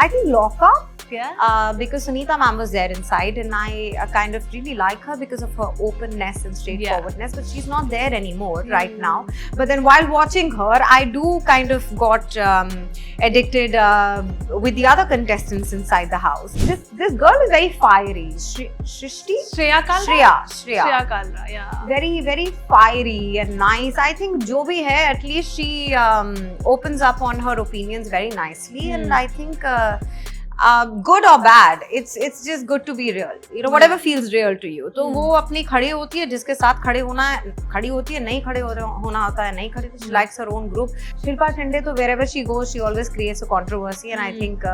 I think Loka, Yeah. because Sunita ma'am was there inside, and I kind of really like her because of her openness and straightforwardness. But she's not there anymore right now. But then while watching her, I do kind of got addicted with the other contestants inside the house. This girl is very fiery. Shrishti? Shreya Kalra. Shreya. Kalra, yeah. Very, very fiery and nice. I think jo bhi hai, at least she opens up on her opinions very nicely, and I think good or bad, it's just good to be real. You know, whatever feels real to you. तो वो अपनी खड़ी होती है, जिसके साथ खड़ी होती है, नहीं खड़े होना होता है, नहीं खड़ी. She likes her own group. Shilpa Shinde, तो wherever she goes, she always creates a controversy, and I think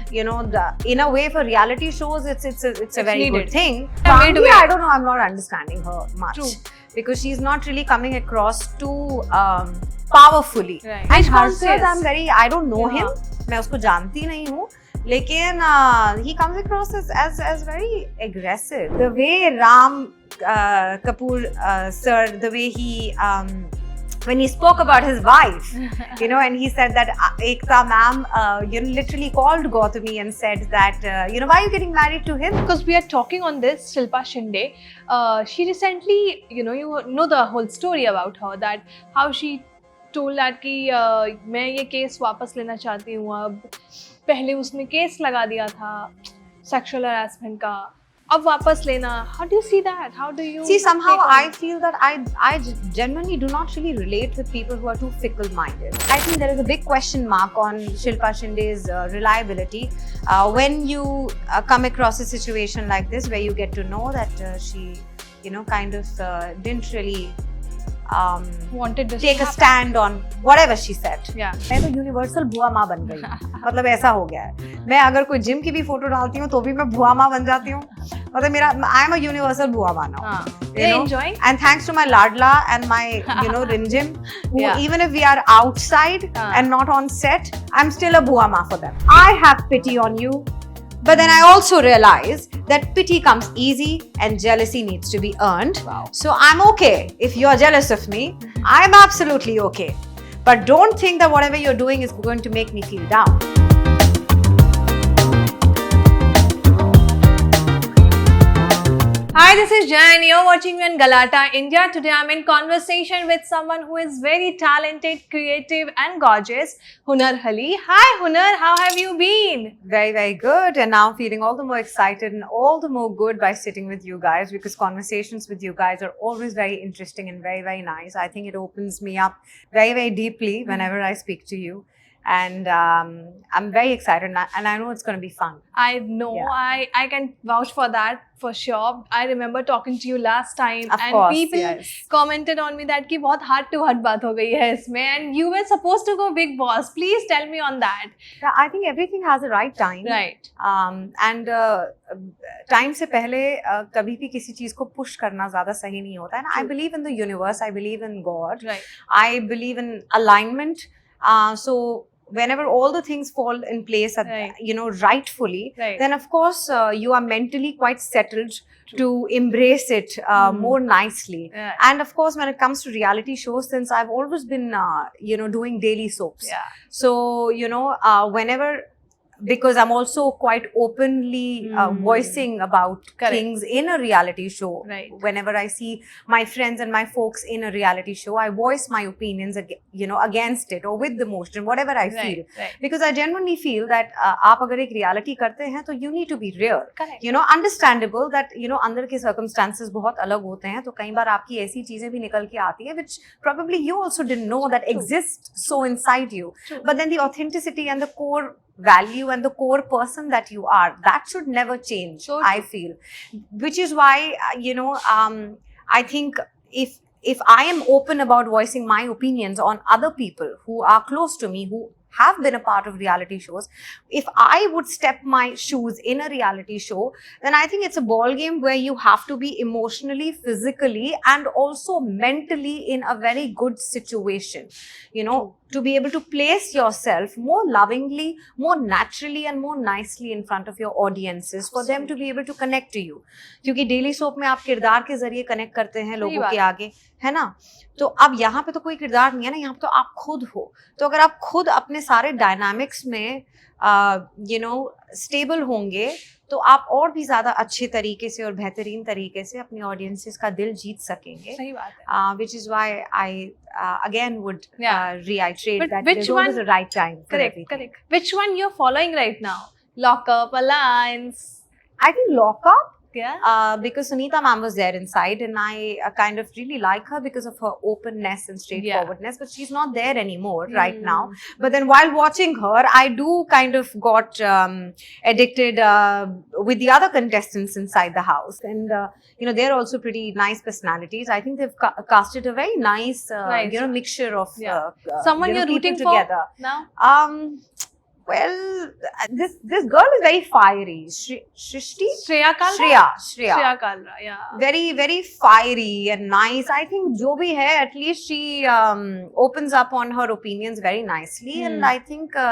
you know, in a way for reality shows, it's a very good thing. I don't know, I'm not understanding her much. True. Because she's not really coming across too powerfully. Right. And Harshad, I don't know him. मैं उसको जानती नहीं हूँ. लेकिन he comes across as very aggressive. The way Ram Kapoor sir, the way he when he spoke about his wife, you know, and he said that Ekta ma'am, you know, literally called Gautami and said that, you know, why are you getting married to him? Because we are talking on this, Shilpa Shinde, she recently, you know the whole story about her, that how she told that कि मैं ये case वापस लेना चाहती हूँ. अब पहले उसने केस लगा दिया था sexual harassment का, अब वापस लेना. How do you see that? How do you see? Somehow I feel that I genuinely do not really relate with people who are too fickle-minded. I think there is a big question mark on Shilpa Shinde's reliability when you come across a situation like this where you get to know that she, you know, kind of didn't really wanted to take a stand on whatever she said. Yeah. मैं तो universal बुआ माँ बन गई. मतलब ऐसा हो गया है. मैं अगर कोई जिम की भी फोटो डालती हूँ तो भी मैं बुआ माँ बन जाती हूँ. मतलब मेरा I am a universal बुआ माँ now. You're enjoying? And thanks to my Ladla and my, you know, Rinjim, who even if we are outside and not on set, I'm still a buआ माँ for them. I have pity on you. But then I also realize that pity comes easy and jealousy needs to be earned. Wow. So I'm okay if you're jealous of me. I'm absolutely okay. But don't think that whatever you're doing is going to make me feel down. Hi, this is Jan. You're watching me on Galata, India. Today I'm in conversation with someone who is very talented, creative and gorgeous, Hunar Ali. Hi Hunar, how have you been? Very, very good. And now feeling all the more excited and all the more good by sitting with you guys, because conversations with you guys are always very interesting and very, very nice. I think it opens me up very, very deeply whenever I speak to you. And I'm very excited and I know it's going to be fun. I know, I can vouch for that for sure. I remember talking to you last time people commented on me that कि बहुत heart to heart बात हो गई है इसमें, and you were supposed to go Big Boss. Please tell me on that. Yeah, I think everything has a right time. Right. And time से पहले कभी भी किसी चीज को push करना ज़्यादा सही नहीं होता है. And I believe in the universe, I believe in God. Right. I believe in alignment. So whenever all the things fall in place, you know, rightfully, then of course you are mentally quite settled to embrace it more nicely. And of course, when it comes to reality shows, since I've always been, you know, doing daily soaps. So, you know, whenever, because I'm also quite openly voicing about things in a reality show. Whenever I see my friends and my folks in a reality show, I voice my opinions, you know, against it or with the motion, whatever I feel. Because I genuinely feel that आप अगर एक reality करते हैं तो you need to be real. You know, understandable that, you know, अंदर के circumstances बहुत अलग होते हैं, तो कई बार आपकी ऐसी चीजें भी निकल के आती है which probably you also didn't know that exist so inside you. But then the authenticity and the core value and the core person that you are, that should never change, I feel. Which is why, you know, I think if I am open about voicing my opinions on other people who are close to me, who have been a part of reality shows, if I would step my shoes in a reality show, then I think it's a ball game where you have to be emotionally, physically, and also mentally in a very good situation, you know, to be able to place yourself more lovingly, more naturally and more nicely in front of your audiences for them to be able to connect to you. क्योंकि daily soap में आप किरदार के जरिए connect करते हैं लोगों के आगे, है ना? तो अब यहाँ पे तो कोई किरदार नहीं है ना, यहाँ पे तो आप खुद हो। तो अगर आप खुद अपने सारे डायनामिक्स में स्टेबल होंगे तो आप और भी ज्यादा अच्छे तरीके से और बेहतरीन तरीके से अपनी ऑडियंसेस का दिल जीत सकेंगे। सही बात है। Which is why I again would reiterate But that which there's always one- a right time for Correct, everything. correct. Which one you're following right now? Lock Up, Alliance? I think Lock Up, Yeah. because Sunita ma'am was there inside, and I kind of really like her because of her openness and straightforwardness. But she's not there anymore right now. But then while watching her, I do kind of got addicted with the other contestants inside the house, and they're also pretty nice personalities. I think they've casted a very nice, mixture of Someone you're people rooting together for now? Well, this girl is very fiery. Shrishti? Shreya Kalra? Shreya. Shreya Kalra, yeah. Very, very fiery and nice. I think jo bhi hai, at least she opens up on her opinions very nicely. And I think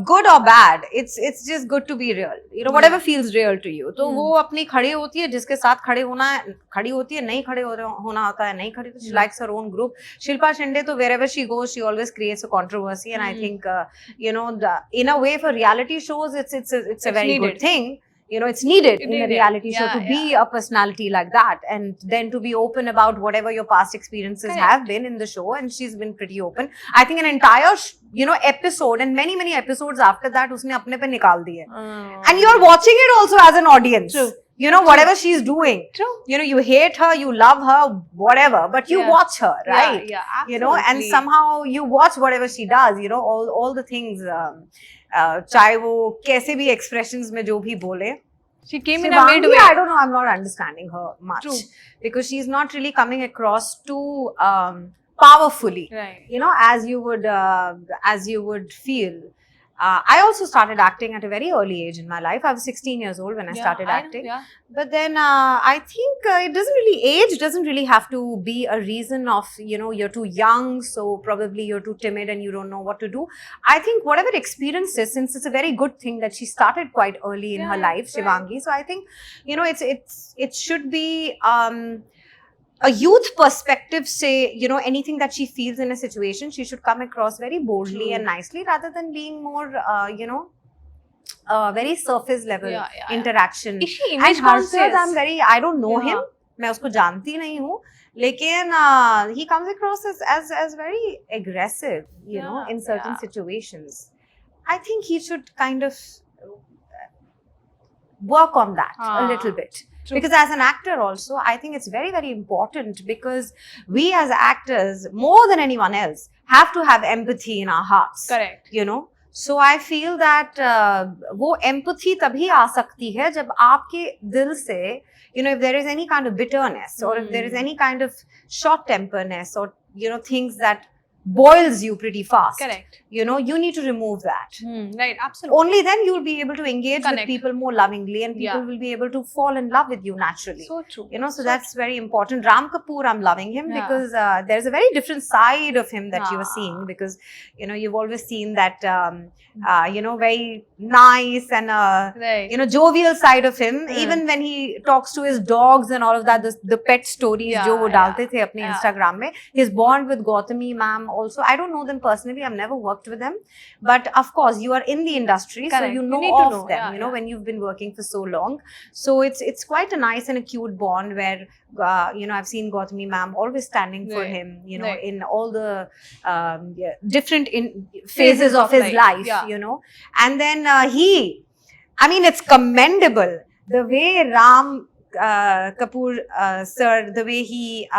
good or bad, it's just good to be real. Whatever feels real to you. तो वो अपनी खड़ी होती है, जिसके साथ खड़ी होती है, नहीं खड़े होना होता है, नहीं खड़ी, तो she likes her own group. Shilpa Shinde, तो wherever she goes, she always creates a controversy, and I think in a way for reality shows, it's a very good thing. It's needed in a reality show to be a personality like that, and then to be open about whatever your past experiences have been in the show. And she's been pretty open. I think an entire episode and many episodes after that usne apne pe nikal diye. And you're watching it also as an audience. True. Whatever she's doing. True. You hate her, you love her, whatever, but you watch her, right? Yeah, absolutely. And somehow you watch whatever she does, all the things, चाहे वो कैसे भी expressions में जो भी बोले. She came in a weird way. I don't know, I'm not understanding her much. True. Because she's not really coming across too powerfully. Right. As you would feel. I also started acting at a very early age in my life. I was 16 years old when I started acting. But then I think it doesn't really, age doesn't really have to be a reason of, you're too young, so probably you're too timid and you don't know what to do. I think whatever experience is, since it's a very good thing that she started quite early in her life, Shivangi. So I think, it should be a youth perspective, say, anything that she feels in a situation, she should come across very boldly and nicely, rather than being more, very surface level interaction. Is she image and conscious? I don't know him, मैं उसको जानती नहीं हूँ, लेकिन he comes across as very aggressive, in certain situations. I think he should kind of work on that a little bit. True. Because as an actor also, I think it's very, very important, because we as actors, more than anyone else, have to have empathy in our hearts. Correct. So I feel that वो empathy तभी आ सकती है जब आपके दिल से, if there is any kind of bitterness, or if there is any kind of short-temperness, or, things that boils you pretty fast. Correct. You need to remove that. Right, absolutely. Only then you'll be able to engage with people more lovingly, and people will be able to fall in love with you naturally. So true. So that's very important. Ram Kapoor, I'm loving him because there's a very different side of him that you are seeing, because, you've always seen that, very nice and, jovial side of him. Even when he talks to his dogs and all of that, the pet stories जो वो डालते थे अपने Instagram में. His bond with Gautami ma'am also, I don't know them personally, I've never worked with them, but of course you are in the industry, so you know of them, when you've been working for so long. So it's quite a nice and a cute bond where, I've seen Gautami ma'am always standing for him, in all the different phases of his life, and then it's commendable the way Ram Kapoor sir, the way he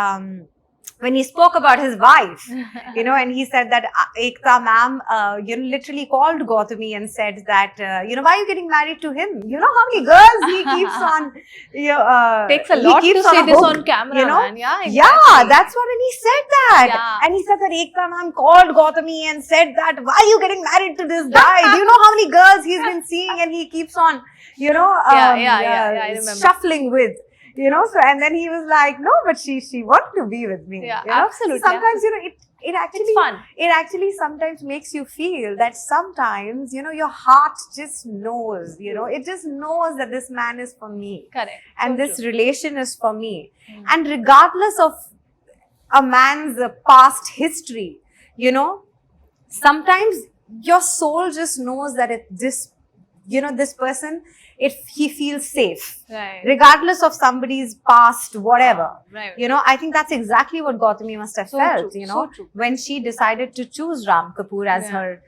when he spoke about his wife, and he said that Ekta ma'am, literally called Gautami and said that, why are you getting married to him? You know how many girls he keeps on, takes a lot to say this on camera, man. Yeah, exactly. Yeah, that's what, and he said that. And he said that Ekta ma'am called Gautami and said that, why are you getting married to this guy? Do you know how many girls he's been seeing and he keeps on, I remember. shuffling with? So, and then he was like, no, but she wanted to be with me. Yeah, absolutely. So sometimes, it actually, it's fun. It actually sometimes makes you feel that sometimes, your heart just knows, it just knows that this man is for me. Correct. And this relation is for me. And regardless of a man's past history. You know, sometimes your soul just knows that this person, if he feels safe, Right. regardless of somebody's past, whatever. Right. You know, I think that's exactly what Gautami must have So felt, true, you know, so true. when she decided to choose Ram Kapoor as Yeah. her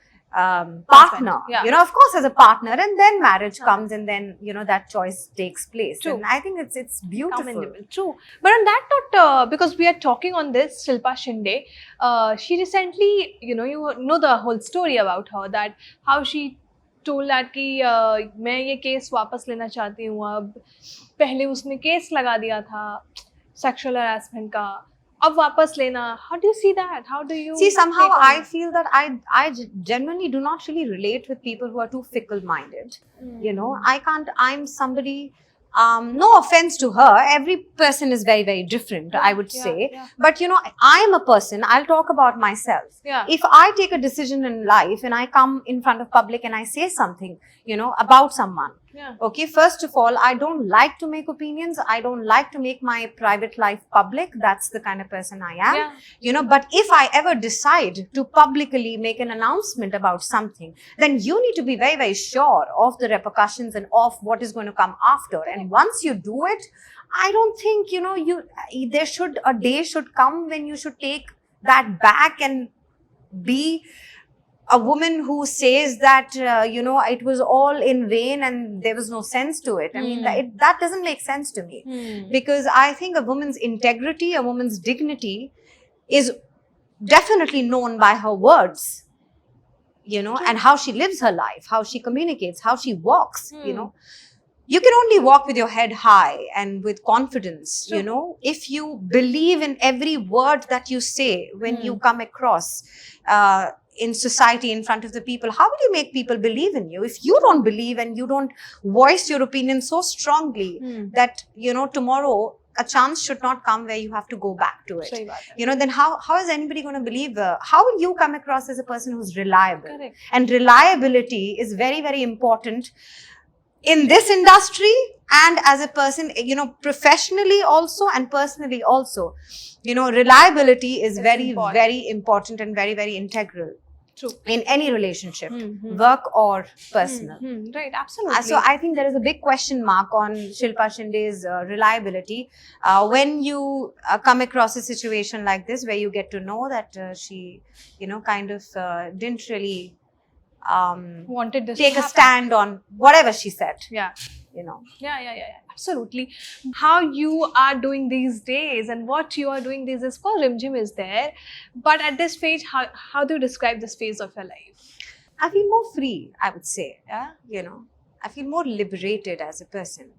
partner. Yeah. You know, of course, as a partner, and then marriage comes, and then, you know, that choice takes place. True. And I think it's beautiful. Commendable. True. But on that note, because we are talking on this, Shilpa Shinde, she recently, you know the whole story about her, that how she told that कि मैं ये case वापस लेना चाहती हूँ अब, पहले उसने केस लगा दिया था सेक्सुअल हरासमेंट का, अब वापस लेना. How do you see that? How do you See, somehow take on I it? feel that I genuinely do not really relate with people who are too fickle-minded. You know, I'm somebody, no offense to her, every person is very, very different, I would say. Yeah. But, you know, I'm a person, I'll talk about myself. Yeah. If I take a decision in life and I come in front of public and I say something, you know, about someone, Yeah. okay, first of all, I don't like to make opinions. I don't like to make my private life public. That's the kind of person I am. Yeah. You know, but if I ever decide to publicly make an announcement about something, then you need to be very, very sure of the repercussions and of what is going to come after. And once you do it, I don't think, you know, a day should come when you should take that back and be a woman who says that, you know, it was all in vain and there was no sense to it. I mean, that doesn't make sense to me. Because I think a woman's integrity, a woman's dignity is definitely known by her words, you know, and how she lives her life, how she communicates, how she walks, you know. You can only walk with your head high and with confidence, you know, if you believe in every word that you say when you come across in society in front of the people. How will you make people believe in you if you don't believe and you don't voice your opinion so strongly that, you know, tomorrow a chance should not come where you have to go back to it. सही बात है. You know, then how is anybody going to believe? How will you come across as a person who's reliable? Correct. And reliability is very, very important in this industry and as a person, you know, professionally also and personally also. You know, reliability is very, very important and very, very integral. True. In any relationship, work or personal. Right, absolutely. So I think there is a big question mark on Shilpa Shinde's reliability when you come across a situation like this where you get to know that she, you know, kind of didn't really wanted this take to a happen. stand on whatever she said. Yeah. You know. Yeah, absolutely. How you are doing these days and what you are doing these days, of course Rimjim is there, but at this phase, how do you describe this phase of your life? I feel more free, I would say. Yeah, you know, I feel more liberated as a person,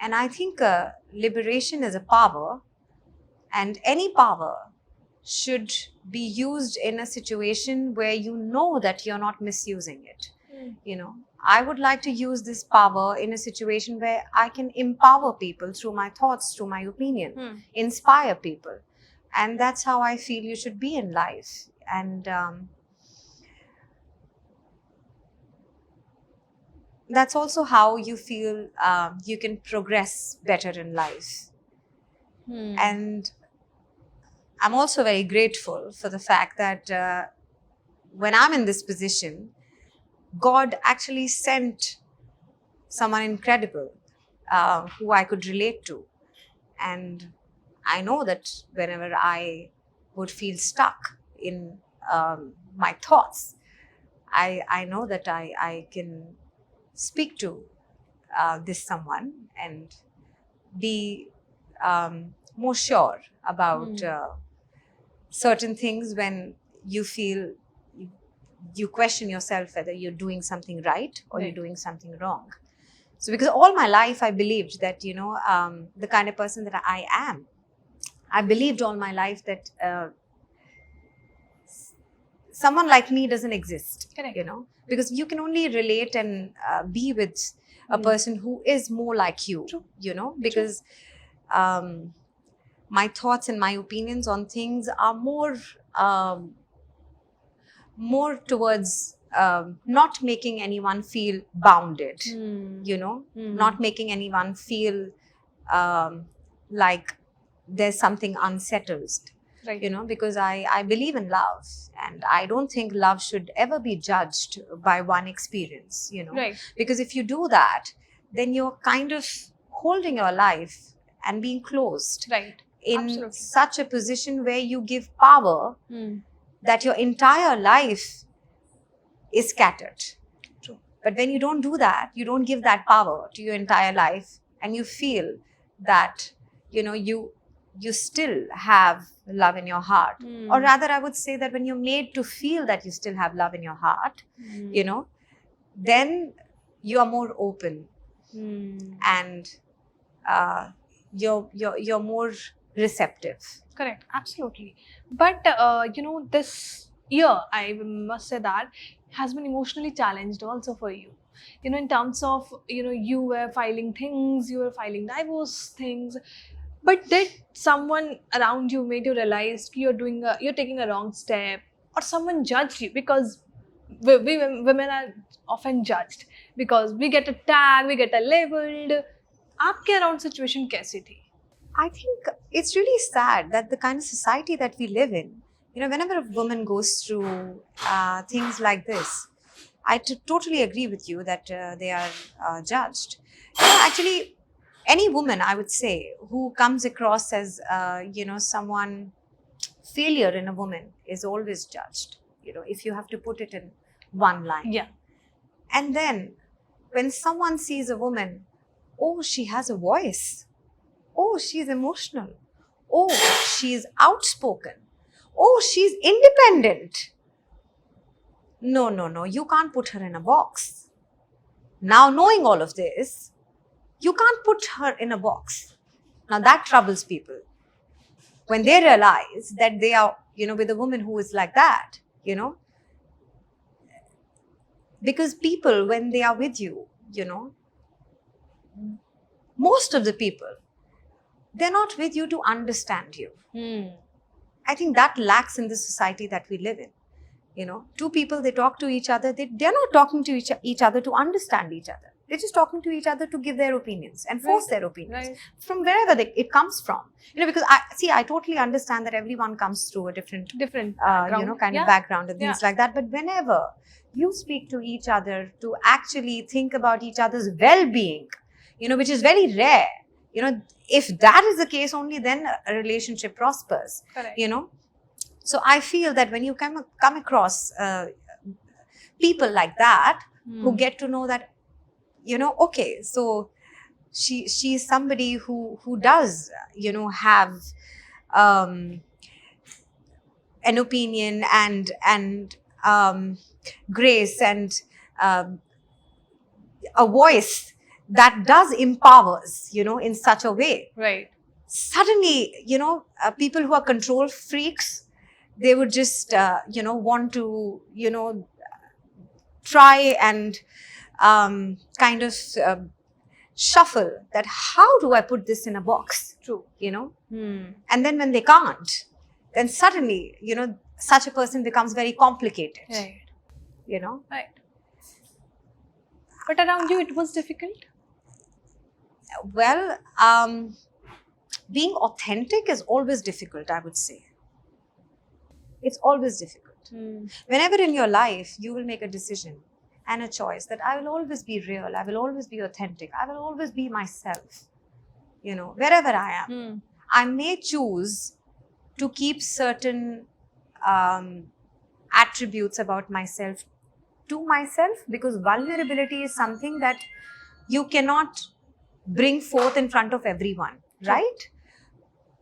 and I think liberation is a power, and any power should be used in a situation where you know that you're not misusing it. You know, I would like to use this power in a situation where I can empower people through my thoughts, through my opinion, inspire people. And that's how I feel you should be in life. And that's also how you feel you can progress better in life. And I'm also very grateful for the fact that when I'm in this position, God actually sent someone incredible who I could relate to. And I know that whenever I would feel stuck in my thoughts, I know that I can speak to this someone and be more sure about certain things when you feel you question yourself whether you're doing something right or you're doing something wrong. So because all my life I believed that, you know, the kind of person that I am, I believed all my life that someone like me doesn't exist. Correct. You know, because you can only relate and be with a person who is more like you. True. You know, because my thoughts and my opinions on things are more towards not making anyone feel bounded, you know, not making anyone feel like there's something unsettled. Right. You know, because I believe in love, and I don't think love should ever be judged by one experience, you know. Right. Because if you do that, then you're kind of holding your life and being closed Right. in Absolutely. such a position where you give power that your entire life is scattered. True. But when you don't do that, you don't give that power to your entire life, and you feel that, you know, you still have love in your heart. Or rather, I would say that when you're made to feel that you still have love in your heart, you know, then you are more open, and you're more receptive. Correct, absolutely. But you know, this year, I must say that has been emotionally challenged also for you. You know, in terms of, you know, you were filing things, you were filing divorce things, but did someone around you made you realize you're taking a wrong step, or someone judged you? Because we women are often judged because we get a tag, we get a labeled. आपके around situation कैसी थी? I think it's really sad that the kind of society that we live in, you know, whenever a woman goes through things like this, I totally agree with you that they are judged. You know, actually, any woman, I would say, who comes across as, you know, someone failure in a woman is always judged, you know, if you have to put it in one line. Yeah. And then when someone sees a woman, oh, she has a voice. Oh, she's emotional. Oh, she's outspoken. Oh, she's independent. No, no, no, you can't put her in a box. Now, knowing all of this, you can't put her in a box. Now, that troubles people. When they realize that they are, you know, with a woman who is like that, you know, because people, when they are with you, you know, most of the people, they're not with you to understand you. I think that lacks in the society that we live in. You know, two people, they talk to each other, they're not talking to each other to understand each other. They're just talking to each other to give their opinions and force their opinions from wherever it comes from. You know, because I totally understand that everyone comes through a different you know, kind of background and things like that. But whenever you speak to each other to actually think about each other's well-being, you know, which is very rare, you know, if that is the case, only then a relationship prospers. Correct. You know, so I feel that when you come across people like that, who get to know that, you know, okay, so she's somebody who does, you know, have an opinion and grace and a voice that does empowers, you know, in such a way. Right. Suddenly, you know, people who are control freaks, they would just, you know, want to, you know, try and kind of shuffle that how do I put this in a box? True. You know? And then when they can't, then suddenly, you know, such a person becomes very complicated. Right. You know? Right. But around you, it was difficult? Well, being authentic is always difficult, I would say. It's always difficult. Whenever in your life you will make a decision and a choice that I will always be real, I will always be authentic, I will always be myself, you know, wherever I am. I may choose to keep certain attributes about myself to myself, because vulnerability is something that you cannot bring forth in front of everyone, right?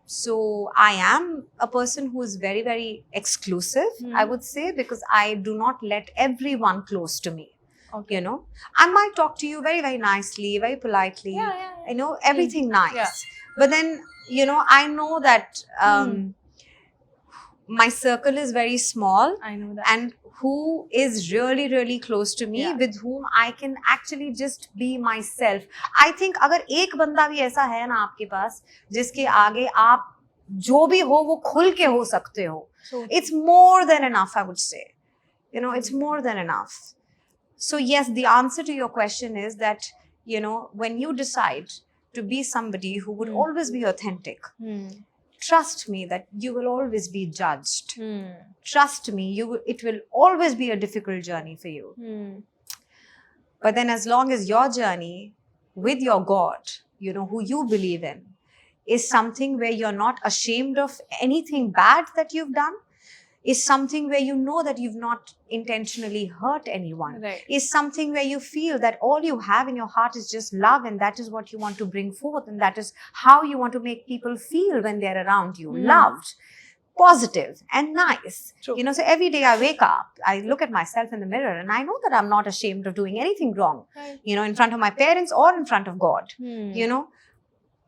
So I am a person who is very, very exclusive, I would say, because I do not let everyone close to me. Okay. You know, I might talk to you very, very nicely, very politely, you know, everything nice. Yeah. But then, you know, I know that my circle is very small. I know that. And who is really, really close to me, with whom I can actually just be myself. I think अगर एक बंदा भी ऐसा है ना आपके पास, जिसके आगे आप जो भी हो वो खुल के हो सकते हो, it's more than enough, I would say. You know, it's more than enough. So yes, the answer to your question is that, you know, when you decide to be somebody who would always be authentic, trust me that you will always be judged. Hmm. Trust me, it will always be a difficult journey for you. Hmm. But then as long as your journey with your God, you know, who you believe in, is something where you're not ashamed of anything bad that you've done, is something where you know that you've not intentionally hurt anyone, Right. is something where you feel that all you have in your heart is just love, and that is what you want to bring forth, and that is how you want to make people feel when they're around you, loved, positive and nice. True. You know, so every day I wake up, I look at myself in the mirror and I know that I'm not ashamed of doing anything wrong, Right. you know, in front of my parents or in front of God. You know,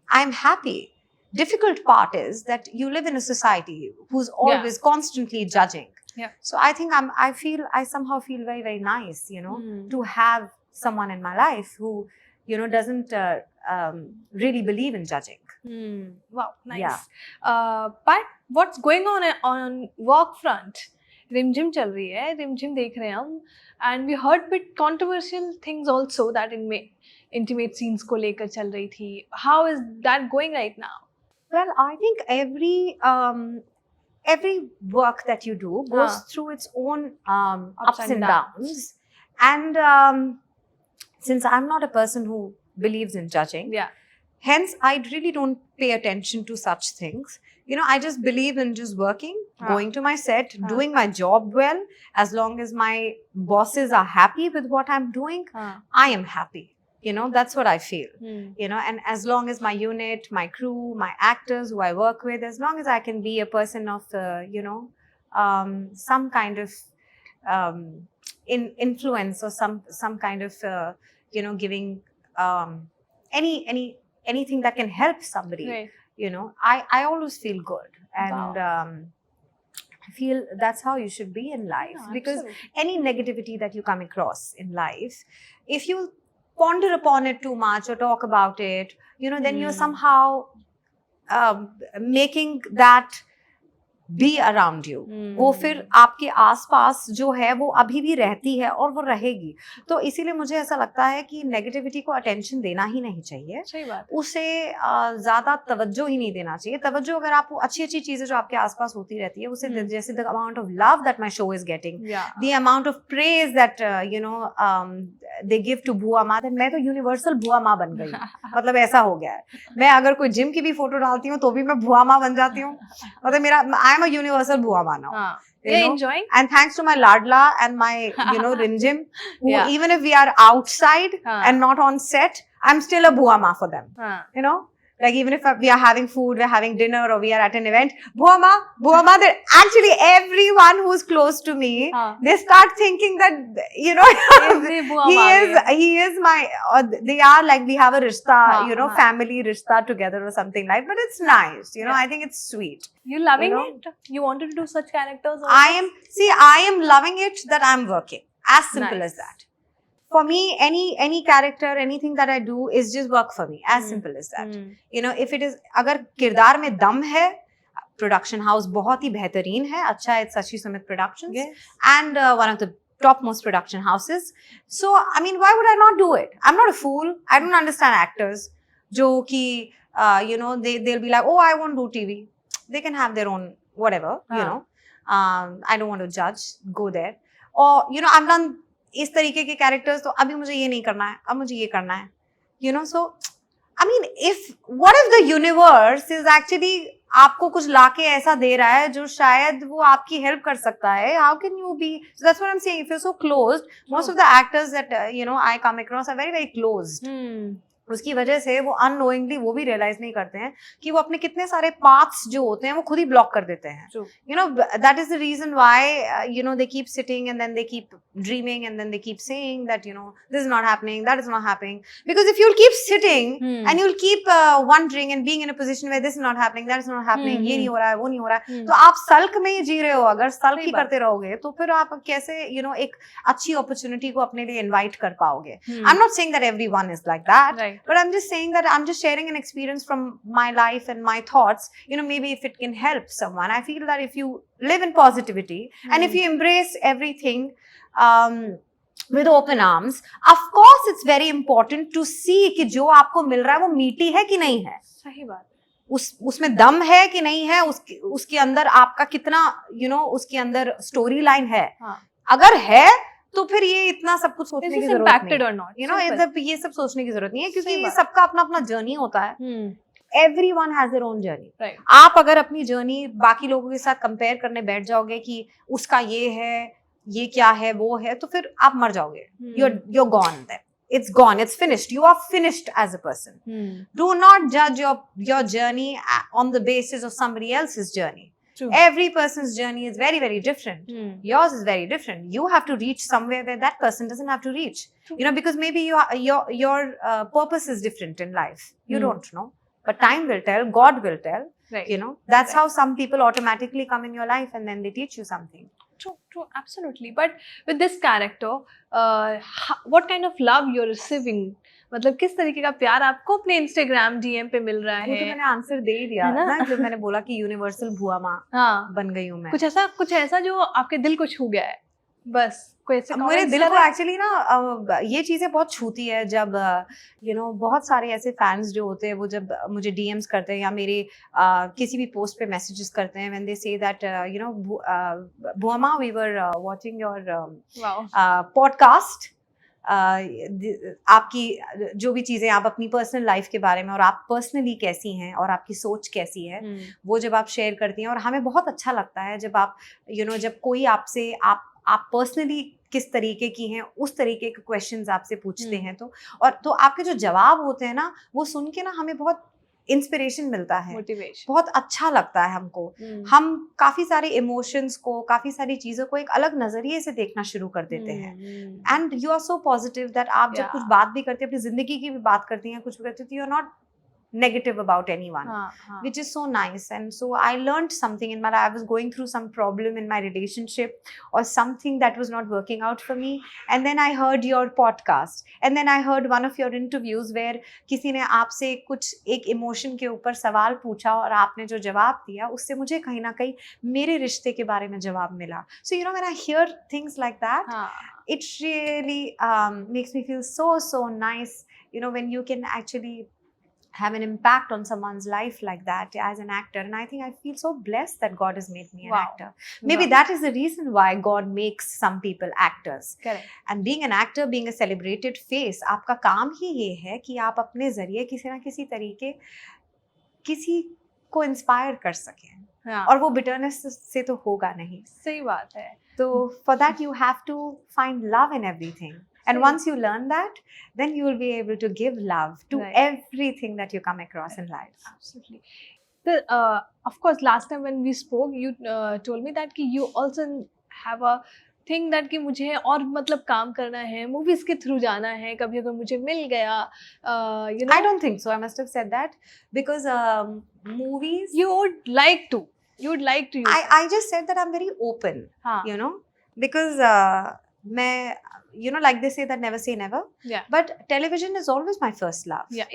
I'm happy. Difficult part is that you live in a society who's always constantly judging. Yeah. So I think I somehow feel very, very nice, you know, to have someone in my life who, you know, doesn't really believe in judging. Wow, nice. Yeah. But what's going on work front? रिमझिम चल रही है, रिमझिम देख रहे हैं हम, and we heard bit controversial things also that in intimate scenes को लेकर चल रही थी. How is that going right now? Well, I think every work that you do goes through its own ups and downs. And since I'm not a person who believes in judging, hence I really don't pay attention to such things. You know, I just believe in just working, going to my set, doing my job well. As long as my bosses are happy with what I'm doing, I am happy. You know, that's what I feel. You know, and as long as my unit, my crew, my actors who I work with, as long as I can be a person of, you know, some kind of influence or some kind of, you know, giving anything that can help somebody, you know, I always feel good. And I feel that's how you should be in life. Because any negativity that you come across in life, if you ponder upon it too much or talk about it, you know, then you're somehow making that be around you. वो फिर आपके आसपास जो है वो अभी भी रहती है और वो रहेगी. तो इसीलिए मुझे ऐसा लगता है कि नेगेटिविटी को अटेंशन देना ही नहीं चाहिए. सही बात. उसे ज़्यादा तवज्जो ही नहीं देना चाहिए. तवज्जो अगर आप अच्छी अच्छी चीजें जो आपके आसपास होती रहती है उसे जैसे the amount of love that my show is getting, the amount of praise that you know they give to बुआ माँ, मैं तो यूनिवर्सल बुआ माँ बन गई. मतलब ऐसा हो गया है. मैं अगर कोई जिम की भी फोटो डालती हूँ तो भी मैं बुआ माँ बन जाती हूँ. मतलब मेरा I am a universal बुआ माँ now. You're enjoying? And thanks to my Ladla and my, you know, Rimjim, who even if we are outside and not on set, I'm still a buwa ma for them. You know, like even if we are having food, we're having dinner, or we are at an event, buwa ma, actually everyone who's close to me, they start thinking that, you know, he is my, they are like, we have a rishta, you know, family rishta together or something like, but it's nice, you know, I think it's sweet. You loving it? You wanted to do such characters also? I am loving it that I'm working. As simple as that. For me, any character, anything that I do is just work for me. As simple as that. You know, if it is, अगर किरदार में दम है, production house बहुत ही बेहतरीन है, अच्छा है, Sachi Sumit Productions, and one of the topmost production houses. So, I mean, why would I not do it? I'm not a fool. I don't understand actors. जो कि, you know, they'll be like, oh, I won't do TV. They can have their own whatever, you know. I don't want to judge. Go there. Or, you know, I've done इस तरीके के characters, तो अभी मुझे ये नहीं करना है, अब मुझे ये करना है. You know, so, I mean, what if the universe is actually आपको कुछ लाके ऐसा दे रहा है जो शायद वो आपकी help कर सकता है? How can you be? So that's what I'm saying. If you're so closed, most of the actors that, you know, I come across are very, very closed. उसकी वजह से वो unknowingly वो भी realize नहीं करते हैं कि वो अपने कितने सारे paths जो होते हैं वो खुद ही block कर देते हैं. You know, that is the reason why, you know, they keep sitting and then they keep dreaming and then they keep saying that, you know, this is not happening, that is not happening. Because if you'll keep sitting and you'll keep wondering and being in a position where this is not happening, that is not happening, ये नहीं हो रहा है, वो नहीं हो रहा है, तो आप सल्क में ही जी रहे हो. अगर सल्क ही करते रहोगे तो फिर आप कैसे, you know, एक अच्छी opportunity को अपने लिए invite कर पाओगे? I'm not saying that everyone is like that. Right. But I'm just saying that I'm just sharing an experience from my life and my thoughts. You know, maybe if it can help someone. I feel that if you live in positivity and if you embrace everything with open arms, of course it's very important to see कि जो आपको मिल रहा है वो मीठी है कि नहीं है. सही बात. उसमें दम है कि नहीं है, उसके अंदर आपका कितना उसके अंदर स्टोरी लाइन है. अगर है तो फिर ये इतना सब कुछ सोचने की जरूरत नहीं, ये सब सोचने की जरूरत नहीं है, क्योंकि सबका अपना अपना जर्नी होता है. Everyone has their own journey. Right. आप अगर अपनी जर्नी बाकी लोगों के साथ कंपेयर करने बैठ जाओगे कि उसका ये है, ये क्या है, वो है, तो फिर आप मर जाओगे. You're gone then. It's gone. It's finished. You are finished as a person. Do not judge your journey on the basis of somebody else's journey. True. Every person's journey is very, very different. Yours is very different. You have to reach somewhere where that person doesn't have to reach. True. Because maybe your purpose is different in life. You don't know. But time will tell, God will tell. Right. That's how some people automatically come in your life and then they teach you something. True, absolutely. But with this character, what kind of love you're receiving? मतलब किस तरीके का प्यार आपको अपने Instagram DM पे मिल रहा है? वो तो मैंने आंसर दे ही दिया ना, जब मैंने बोला कि यूनिवर्सल भुआ माँ बन गई हूँ मैं. कुछ ऐसा जो आपके दिल को छू गया है, बस कोई ऐसे मेरे दिल को एक्चुअली ना ये चीजें बहुत छूती है जब बहुत सारे ऐसे फैंस जो होते हैं वो जब मुझे डीएम्स करते हैं या मेरे किसी भी पोस्ट पे मैसेजेस करते हैं व्हेन दे से दैट बुआमा we were watching your podcast, आपकी जो भी चीजें आप अपनी पर्सनल लाइफ के बारे में और आप पर्सनली कैसी हैं और आपकी सोच कैसी है वो जब आप शेयर करती हैं, और हमें बहुत अच्छा लगता है जब आप जब कोई आपसे आप पर्सनली किस तरीके की हैं उस तरीके के क्वेश्चंस आपसे पूछते हैं, तो आपके जो जवाब होते हैं ना वो सुन के ना हमें बहुत इंस्पिरेशन मिलता है, मोटिवेशन, बहुत अच्छा लगता है हमको. हम काफी सारे इमोशंस को, काफी सारी चीजों को एक अलग नजरिए से देखना शुरू कर देते हैं. And you are so positive that आप जब कुछ बात भी करते हैं, अपनी जिंदगी की भी बात करती हैं, कुछ भी करती हैं, you are not negative about anyone, which is so nice. And so I learned something in my life. I was going through some problem in my relationship or something that was not working out for me, and then I heard your podcast, and then I heard one of your interviews where किसी ने आपसे कुछ एक emotion के ऊपर सवाल पूछा और आपने जो जवाब दिया उससे मुझे कहीं ना कहीं मेरे रिश्ते के बारे में जवाब मिला. So when I hear things like that, it really makes me feel so nice, when you can actually have an impact on someone's life like that as an actor. And I think I feel so blessed that God has made me an actor. Maybe that is the reason why God makes some people actors. Correct. And being an actor, being a celebrated face, आपका काम ही ये है कि आप अपने जरिए किसी ना किसी तरीके किसी को इंस्पायर कर सकें. और वो बिटरनेस से तो होगा नहीं. सही बात है. तो for that you have to find love in everything. And once you learn that, then you will be able to give love to everything that you come across in life. Absolutely. Of course, last time when we spoke, you told me that you also have a thing that कि मुझे और मतलब काम करना है, movies के through जाना है, कभी अगर मुझे मिल गया, I don't think so. I must have said that because movies. You would like to. I just said that I'm very open. Because मैं. Like they say that never say never. Yeah. But television is always my first love. Yeah.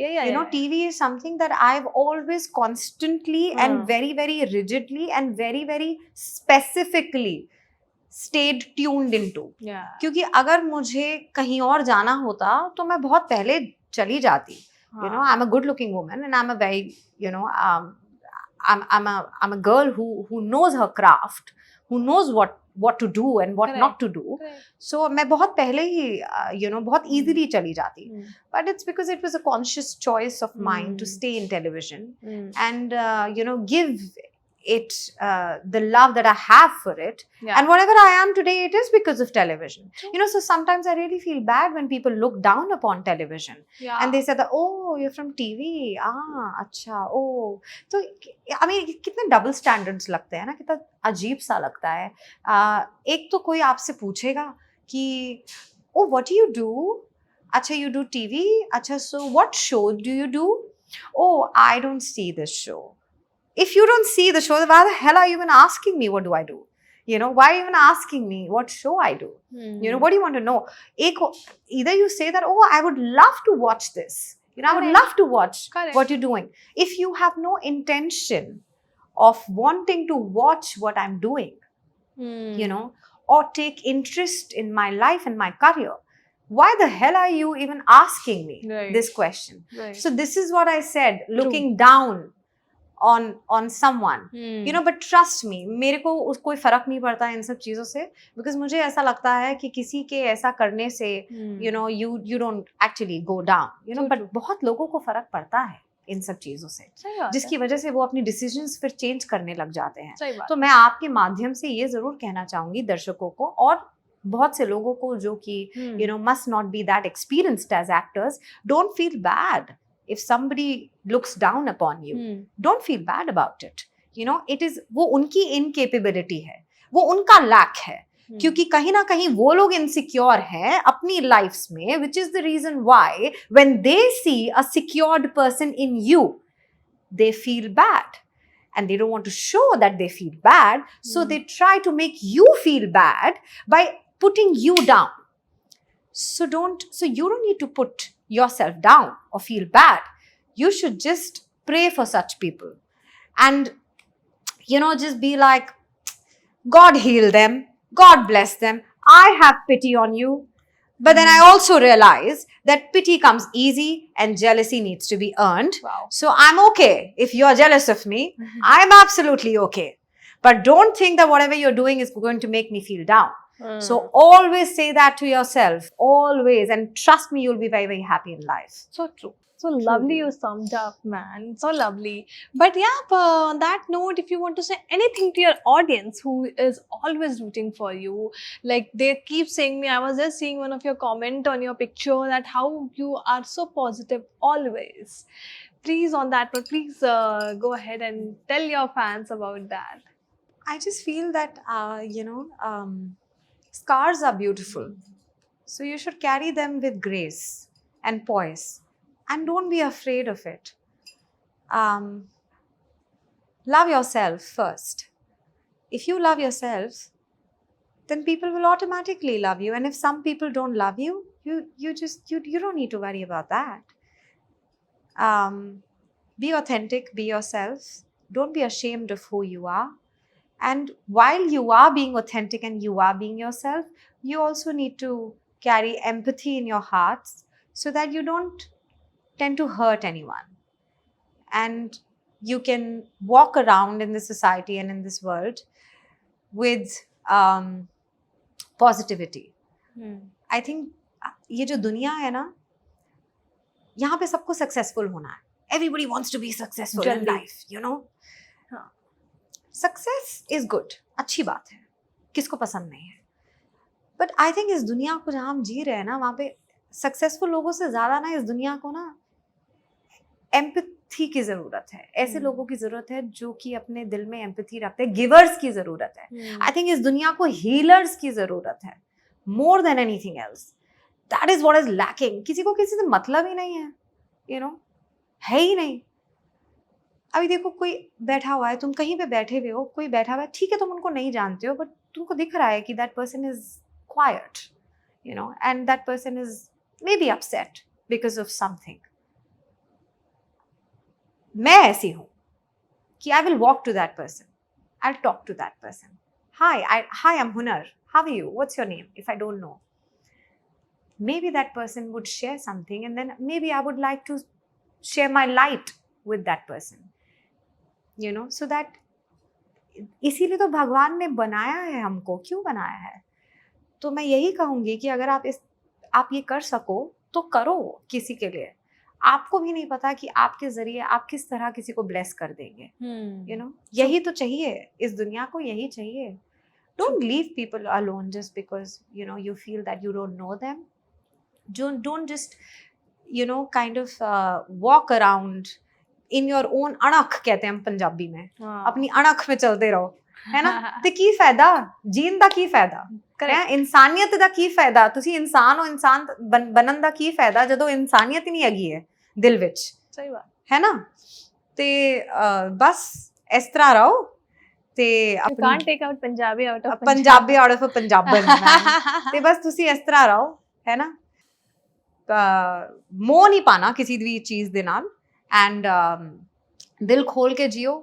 TV is something that I've always constantly and very, very rigidly and very, very specifically stayed tuned into. Yeah. क्योंकि अगर मुझे कहीं और जाना होता तो मैं बहुत पहले चली जाती. I'm a good-looking woman and I'm a very, I'm a girl who knows her craft, who knows what to do and what not to do. So मैं बहुत पहले ही बहुत easily चली जाती. But it's because it was a conscious choice of mine to stay in television and give it the love that I have for it. And whatever I am today, it is because of television. So sometimes I really feel bad when people look down upon television and they say that, oh, you're from TV. अच्छा, oh. So I mean, कितने double standards लगते हैं ना, कितना अजीब सा लगता है. एक तो कोई आपसे पूछेगा कि oh, what do you do? अच्छा, you do TV? अच्छा, so what show do you do? Oh, I don't see this show. If you don't see the show, why the hell are you even asking me what do I do? Why are you even asking me what show I do? What do you want to know? Either you say that, oh, I would love to watch this. I would love to watch what you're doing. If you have no intention of wanting to watch what I'm doing, or take interest in my life and my career, why the hell are you even asking me this question? So this is what I said, looking down on someone, you know, but trust me, मेरे को कोई फर्क नहीं पड़ता इन सब चीज़ों से, because मुझे ऐसा लगता है कि किसी के ऐसा करने से you know you don't actually go down, you know, but बहुत लोगों को फर्क पड़ता है इन सब चीज़ों से, जिसकी वजह से वो अपनी डिसीजंस फिर चेंज करने लग जाते हैं। तो मैं आपके माध्यम से ये ज़रूर कहना चाहूँगी दर्शकों को और बहुत से लोगों को जो कि you know must not be that experienced as actors, don't feel bad if somebody looks down upon you. Don't feel bad about it. You know, it is वो उनकी incapability है, वो उनका lack है, क्योंकि कहीं ना कहीं वो लोग insecure हैं अपनी lives में, which is the reason why when they see a secured person in you, they feel bad. And they don't want to show that they feel bad, so they try to make you feel bad by putting you down. So you don't need to put yourself down or feel bad. You should just pray for such people and, you know, just be like, God heal them, God bless them, I have pity on you. But then I also realize that pity comes easy and jealousy needs to be earned. Wow. So I'm okay if you're jealous of me. I'm absolutely okay. But don't think that whatever you're doing is going to make me feel down. So always say that to yourself, always, and trust me, you'll be very, very happy in life. So true. So lovely you summed up, man. So lovely. But yeah, on that note, if you want to say anything to your audience who is always rooting for you, like they keep saying me, I was just seeing one of your comment on your picture that how you are so positive always. Please on that note, please go ahead and tell your fans about that. I just feel that, you know, scars are beautiful. So you should carry them with grace and poise. And don't be afraid of it. Love yourself first. If you love yourself, then people will automatically love you. And if some people don't love you, you don't need to worry about that. Be authentic, be yourself. Don't be ashamed of who you are. And while you are being authentic and you are being yourself, you also need to carry empathy in your hearts so that you don't tend to hurt anyone. And you can walk around in this society and in this world with positivity. I think ये जो दुनिया है ना, यहाँ पे सबको successful होना है. Everybody wants to be successful in life, you know. Success is good, अच्छी बात है, किसको पसंद नहीं है. But I think इस दुनिया को जहाँ हम जी रहे हैं ना, वहाँ पे सक्सेसफुल लोगों से ज़्यादा ना इस दुनिया को ना एम्पैथी की ज़रूरत है. ऐसे लोगों की ज़रूरत है जो कि अपने दिल में एम्पैथी रखते हैं. गिवर्स की ज़रूरत है. आई थिंक इस दुनिया को हीलर्स की ज़रूरत है, more than anything else. That is what is lacking. किसी को किसी से मतलब ही नहीं है, यू नो, है ही नहीं. अभी देखो कोई बैठा हुआ है, तुम कहीं पे बैठे हुए हो, कोई बैठा हुआ है, ठीक है तुम उनको नहीं जानते हो, बट तुमको दिख रहा है कि that person is quite, you know, and that person is maybe upset because of something. मैं ऐसी हूँ कि I will walk to that person, I will talk to that person. Hi I am Hunar, how are you, what's your name, if I don't know. Maybe that person would share something and then maybe I would like to share my light with that person, you know, so that इसीलिए तो भगवान ने बनाया है हमको. क्यों बनाया है? तो मैं यही कहूँगी कि अगर आप ये कर सको तो करो किसी के लिए. आपको भी नहीं पता कि आपके जरिए आप किस तरह किसी को ब्लेस कर देंगे, you know. यही तो चाहिए इस दुनिया को, यही चाहिए. Don't leave people alone just because, you know, you feel that you don't know them. Don't just, you know, kind of walk around in your own अणख कहते हैं हम पंजाबी में. अपनी अणख में चलते रहो, है ना. ते की फायदा जीन दा की फायदा है, इंसानियत दा की फायदा. ਤੁਸੀਂ ਇਨਸਾਨ ਹੋ, ਇਨਸਾਨ ਬਣਨ ਦਾ ਕੀ ਫਾਇਦਾ ਜਦੋਂ ਇਨਸਾਨੀਅਤ ਹੀ ਨਹੀਂ ਹੈਗੀ ਹੈ ਦਿਲ ਵਿੱਚ. ਸਹੀ ਬਾਤ ਹੈ ਨਾ. ਤੇ ਬਸ ਇਸ ਤਰ੍ਹਾਂ ਰਹੋ. ਤੇ you can't take out Punjabi out of Punjabi out of a Punjaban. ਤੇ ਬਸ ਤੁਸੀਂ ਇਸ ਤਰ੍ਹਾਂ ਰਹੋ, ਹੈ ਨਾ. मोह नहीं पाना किसी भी चीज़ दे नाल. एंड दिल खोल के जियो.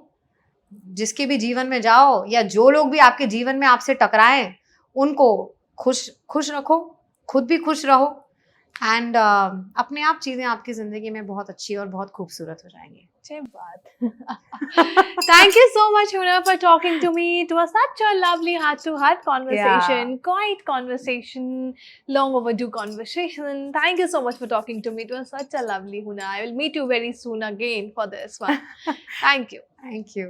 जिसके भी जीवन में जाओ या जो लोग भी आपके जीवन में आपसे टकराएं, उनको खुश रखो, खुद भी खुश रहो, एंड अपने आप चीजें आपकी जिंदगी में बहुत अच्छी और बहुत खूबसूरत हो जाएंगी. अच्छी बात. Thank you so much, Huna, for talking to me. It was such a lovely heart-to-heart conversation, quiet conversation, long overdue conversation. Thank you so much for talking to me. It was such a lovely, Huna. I will meet you very soon again for this one. Thank you. Thank you.